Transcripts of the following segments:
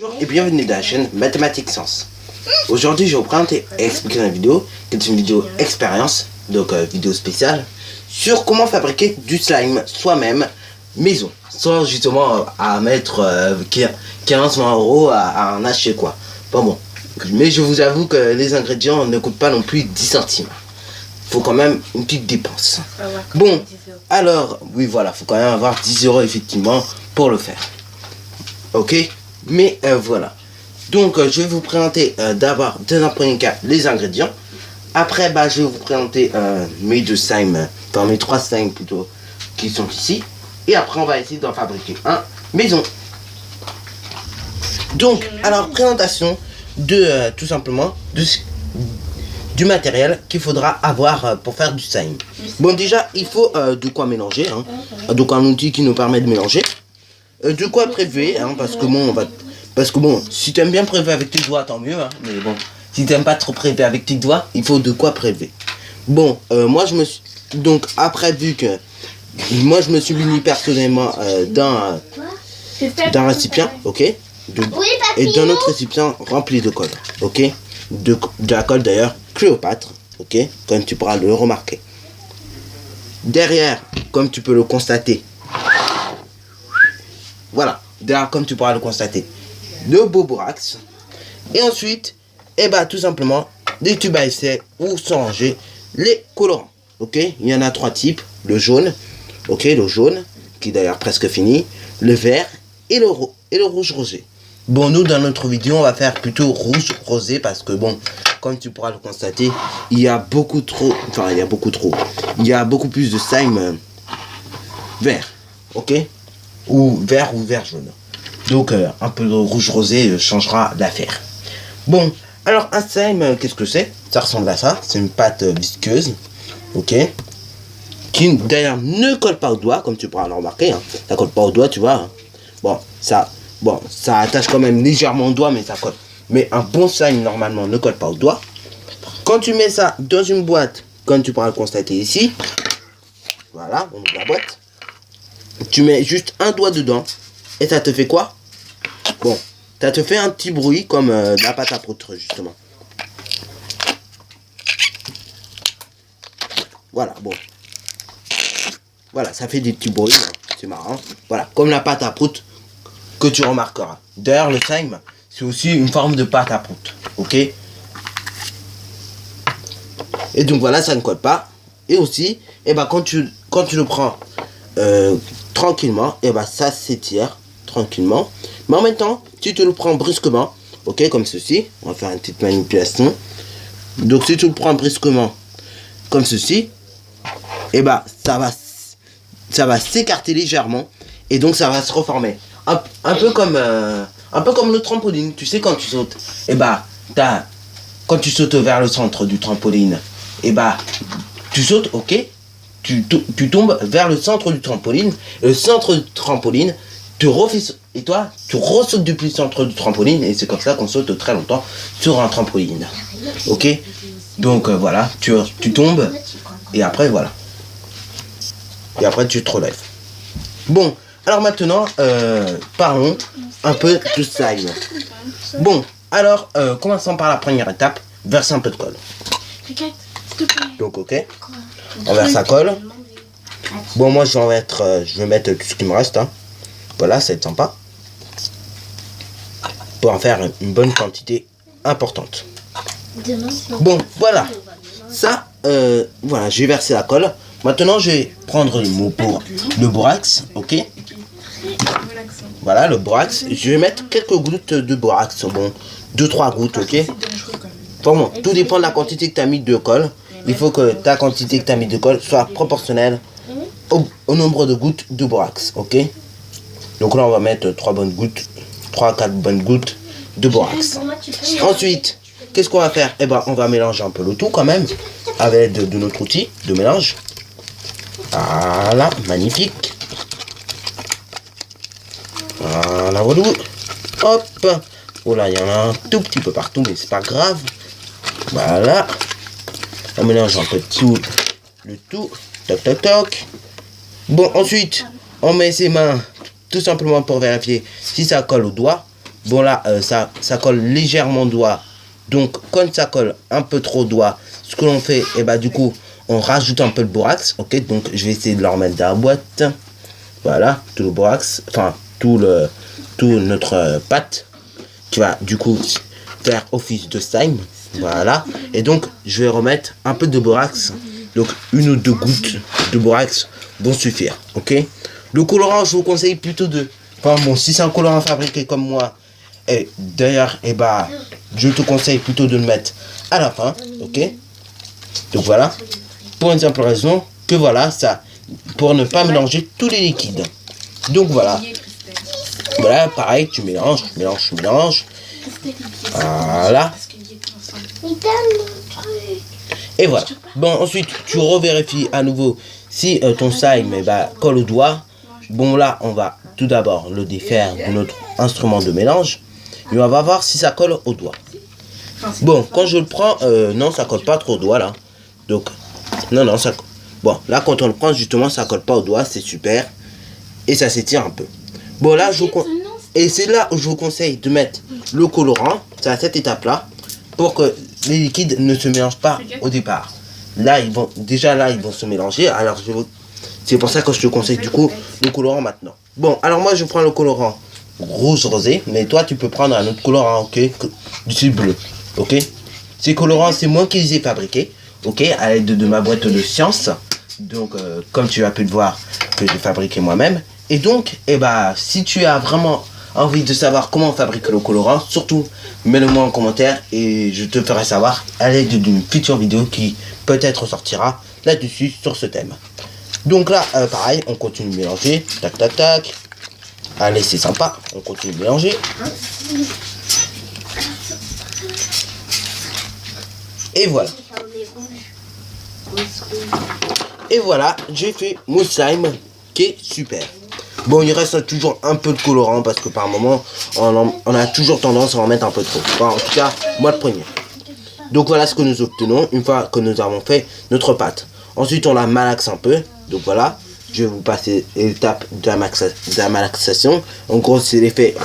Bonjour et bienvenue dans la chaîne Mathématiques Sens. Aujourd'hui, je vais vous présenter et expliquer dans la vidéo, qui est une vidéo expérience, donc vidéo spéciale, sur comment fabriquer du slime soi-même, maison, sans justement à mettre 15-20 € à en acheter quoi. Bon, mais je vous avoue que les ingrédients ne coûtent pas non plus 10 centimes. Faut quand même une petite dépense. Bon, alors, oui voilà, faut quand même avoir 10 € effectivement pour le faire. Ok, mais voilà. Donc je vais vous présenter d'abord dans un premier cas les ingrédients. Après je vais vous présenter mes deux slimes, enfin mes trois slimes plutôt, qui sont ici. Et après on va essayer d'en fabriquer un maison. Donc alors présentation de tout simplement du matériel qu'il faudra avoir pour faire du slime. Bon déjà il faut de quoi mélanger, hein. Donc un outil qui nous permet de mélanger. De quoi prélever, hein, parce que bon, si tu aimes bien prélever avec tes doigts, tant mieux, hein, mais bon, si tu n'aimes pas trop prélever avec tes doigts, il faut de quoi prélever. Bon, moi je me suis, donc après vu que, moi je me suis muni personnellement d'un récipient, ok, et d'un autre récipient rempli de colle, ok, de la colle d'ailleurs Cléopâtre, ok, comme tu pourras le remarquer. Derrière, comme tu peux le constater, voilà, derrière, comme tu pourras le constater, le beau borax. Et ensuite, tout simplement, des tubes à essai où sont rangés les colorants. Ok, il y en a trois types. Le jaune, ok, le jaune, qui est d'ailleurs presque fini. Le vert et le rouge rosé. Bon, nous, dans notre vidéo, on va faire plutôt rouge rosé parce que bon, comme tu pourras le constater, il y a beaucoup plus de slime vert. Ok, ou vert jaune. Donc un peu de rouge rosé changera l'affaire. Bon, alors un slime, qu'est-ce que c'est? Ça ressemble à ça, c'est une pâte visqueuse, ok, qui d'ailleurs ne colle pas au doigt, comme tu pourras le remarquer, hein. Ça colle pas au doigt, tu vois, hein. Bon, ça attache quand même légèrement au doigt, mais ça colle. Mais un bon slime normalement ne colle pas au doigt. Quand tu mets ça dans une boîte, comme tu pourras le constater ici, voilà, on ouvre la boîte. Tu mets juste un doigt dedans et ça te fait quoi? Bon, ça te fait un petit bruit comme de la pâte à poutre justement. Voilà, bon. Voilà, ça fait des petits bruits, hein. C'est marrant. Voilà, comme la pâte à poutre que tu remarqueras. D'ailleurs, le slime, c'est aussi une forme de pâte à poutre, ok? Et donc voilà, ça ne colle pas. Et aussi, quand tu le prends tranquillement, ça s'étire tranquillement. Mais en même temps, si tu le prends brusquement, ok, comme ceci, on va faire une petite manipulation. Donc si tu le prends brusquement, comme ceci, ça va s'écarter légèrement et donc ça va se reformer. Un peu comme le trampoline. Tu sais, quand tu sautes, quand tu sautes vers le centre du trampoline, tu sautes, ok, tu tombes vers le centre du trampoline, et le centre du trampoline te refait, et toi tu ressautes depuis le centre du trampoline, et c'est comme ça qu'on saute très longtemps sur un trampoline, ok. Donc voilà, tu tombes et après voilà, et après tu te relèves. Bon, alors maintenant parlons un peu de slime. Bon, alors commençons par la première étape, verser un peu de colle. Donc ok, on verse la colle. Bon, moi je vais mettre tout ce qui me reste, hein. Voilà, ça va être sympa pour en faire une bonne quantité importante. Bon, voilà, ça voilà, j'ai versé la colle. Maintenant je vais prendre le borax, ok. Voilà le borax, je vais mettre quelques gouttes de borax, bon, 2-3 gouttes, ok. Bon, tout dépend de la quantité que tu as mis de colle. Il faut que ta quantité que tu as mis de colle soit proportionnelle au nombre de gouttes de borax, ok. Donc là on va mettre 3-4 bonnes gouttes de borax. Ensuite, qu'est-ce qu'on va faire? On va mélanger un peu le tout quand même avec de notre outil de mélange. Voilà, magnifique. Voilà, voilà. Hop. Oh là, il y en a un tout petit peu partout, mais c'est pas grave. Voilà. On mélange un peu le tout. Toc, toc, toc. Bon, ensuite, on met ses mains tout simplement pour vérifier si ça colle au doigt. Bon là, ça colle légèrement au doigt. Donc quand ça colle un peu trop au doigt, ce que l'on fait, et bah du coup, on rajoute un peu de borax. Ok, donc je vais essayer de le remettre dans la boîte. Voilà, tout le borax, enfin tout notre pâte qui va du coup faire office de slime. Voilà, et donc je vais remettre un peu de borax. Donc 1 ou 2 gouttes de borax vont suffire. Ok, le colorant, je vous conseille plutôt de, enfin bon, si c'est un colorant fabriqué comme moi, et d'ailleurs, et bah je te conseille plutôt de le mettre à la fin. Ok, donc voilà, pour une simple raison que voilà, ça, pour ne pas mélanger tous les liquides. Donc voilà, voilà, pareil, tu mélanges, voilà. Et voilà. Bon, ensuite, tu revérifies à nouveau si ton slime colle au doigt. Bon, là, on va tout d'abord le défaire de notre instrument de mélange. Et on va voir si ça colle au doigt. Bon, quand je le prends, non, ça colle pas trop au doigt, là. Donc, non, ça... Bon, là, quand on le prend, justement, ça colle pas au doigt, c'est super. Et ça s'étire un peu. Bon, là, et c'est là où je vous conseille de mettre le colorant. C'est à cette étape-là. Pour que les liquides ne se mélangent pas au départ. Là, ils vont se mélanger. Alors, c'est pour ça que je te conseille, du coup, le colorant maintenant. Bon, alors moi, je prends le colorant rouge rosé. Mais toi, tu peux prendre un autre colorant, ok, du style bleu. Ok. Ces colorants, c'est moi qui les ai fabriqués. Ok, à l'aide de ma boîte de science. Donc, comme tu as pu le voir, que j'ai fabriqué moi-même. Et donc, si tu as vraiment envie de savoir comment fabriquer le colorant, surtout mets-le moi en commentaire et je te ferai savoir à l'aide d'une future vidéo qui peut-être sortira là-dessus sur ce thème. Donc là, pareil, on continue de mélanger. Tac, tac, tac. Allez, c'est sympa. On continue de mélanger. Et voilà. Et voilà, j'ai fait mon slime qui est super. Bon, il reste toujours un peu de colorant parce que par moment, on a toujours tendance à en mettre un peu trop. Enfin, en tout cas, moi le premier. Donc voilà ce que nous obtenons une fois que nous avons fait notre pâte. Ensuite, on la malaxe un peu. Donc voilà, je vais vous passer l'étape de la malaxation. En gros, c'est l'effet.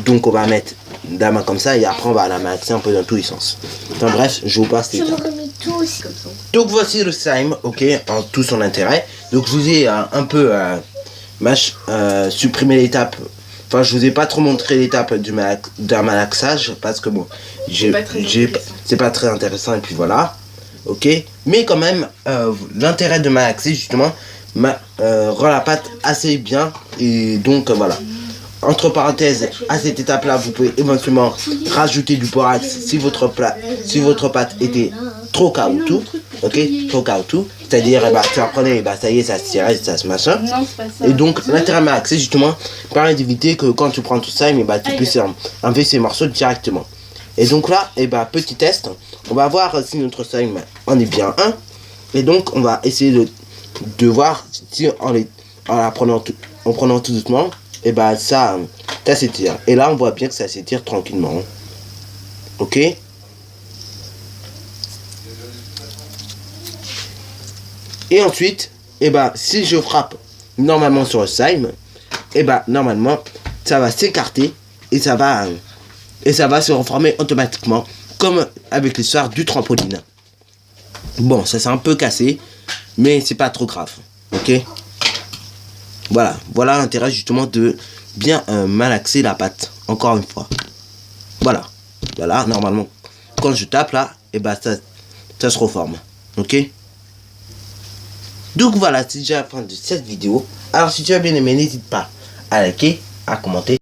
Donc on va mettre la main comme ça et après on va la malaxer un peu dans tous les sens. Enfin bref, je vous passe l'étape. Donc voici le slime, ok, en tout son intérêt. Donc je vous ai un peu supprimer l'étape. Enfin, je vous ai pas trop montré l'étape d'un malaxage parce que bon, c'est pas très intéressant et puis voilà, ok. Mais quand même, l'intérêt de malaxer justement rend la pâte assez bien et donc voilà. Entre parenthèses, à cette étape-là, vous pouvez éventuellement rajouter du borax si votre pâte était trop caoutchouc, ok, trop caoutchouc. C'est-à-dire, tu apprenais, ça y est, ça se tirait, ça se machin. Et donc, l'intérêt à malaxer, justement, permet d'éviter que quand tu prends tout ça, tu puisses enlever ces morceaux directement. Et donc là, petit test, on va voir si notre slime en est bien un. Et donc, on va essayer de voir si en prenant tout doucement, ça s'étire. Et là, on voit bien que ça s'étire tranquillement. Ok. Et ensuite, si je frappe normalement sur le slime, normalement, ça va s'écarter et ça va se reformer automatiquement, comme avec l'histoire du trampoline. Bon, ça s'est un peu cassé, mais c'est pas trop grave, ok. Voilà l'intérêt justement de bien malaxer la pâte, encore une fois. Voilà, normalement, quand je tape là, ça se reforme, ok. Donc voilà, c'est déjà la fin de cette vidéo. Alors si tu as bien aimé, n'hésite pas à liker, à commenter.